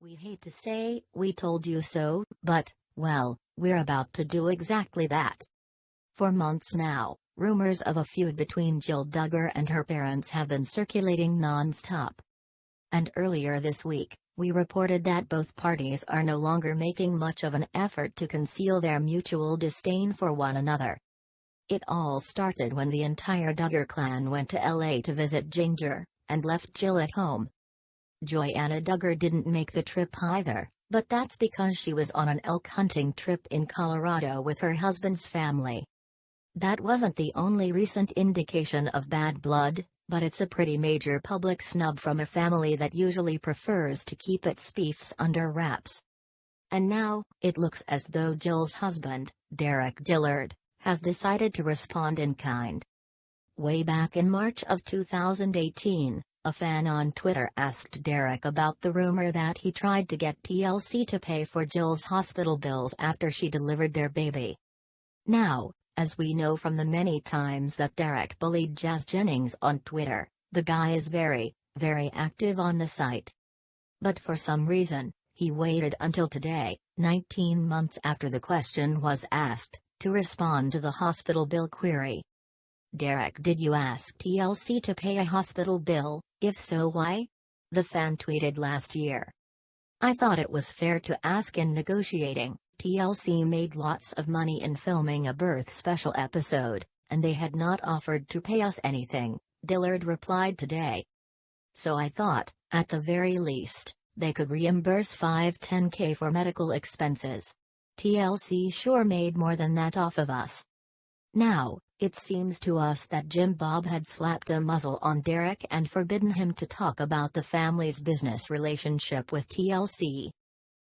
We hate to say, "We told you so," but, well, we're about to do exactly that. For months now, rumors of a feud between Jill Duggar and her parents have been circulating non-stop. And earlier this week, we reported that both parties are no longer making much of an effort to conceal their mutual disdain for one another. It all started when the entire Duggar clan went to LA to visit Ginger, and left Jill at home. Joanna Duggar didn't make the trip either, but that's because she was on an elk hunting trip in Colorado with her husband's family. That wasn't the only recent indication of bad blood, but it's a pretty major public snub from a family that usually prefers to keep its beefs under wraps. And now, it looks as though Jill's husband, Derick Dillard, has decided to respond in kind. Way back in March of 2018, a fan on Twitter asked Derick about the rumor that he tried to get TLC to pay for Jill's hospital bills after she delivered their baby. Now, as we know from the many times that Derick bullied Jazz Jennings on Twitter, the guy is very, very active on the site. But for some reason, he waited until today, 19 months after the question was asked, to respond to the hospital bill query. "Derick, did you ask TLC to pay a hospital bill? If so, why?" the fan tweeted last year. "I thought it was fair to ask in negotiating. TLC made lots of money in filming a birth special episode, and they had not offered to pay us anything," Dillard replied today. "So I thought, at the very least, they could reimburse $5-10K for medical expenses. TLC sure made more than that off of us." Now, it seems to us that Jim Bob had slapped a muzzle on Derick and forbidden him to talk about the family's business relationship with TLC.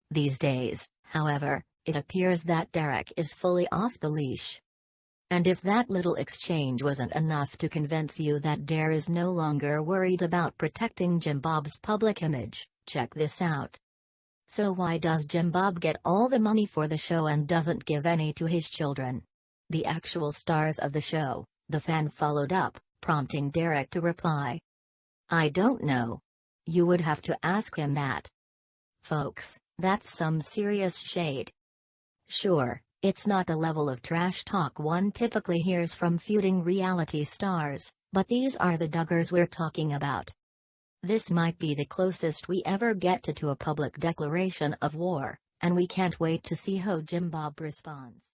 These days, however, it appears that Derick is fully off the leash. And if that little exchange wasn't enough to convince you that Dare is no longer worried about protecting Jim Bob's public image, check this out. So why does Jim Bob get all the money for the show and doesn't give any to his children? The actual stars of the show, the fan followed up, prompting Derick to reply. "I don't know. You would have to ask him that." Folks, that's some serious shade. Sure, it's not the level of trash talk one typically hears from feuding reality stars, but these are the Duggars we're talking about. This might be the closest we ever get to a public declaration of war, and we can't wait to see how Jim Bob responds.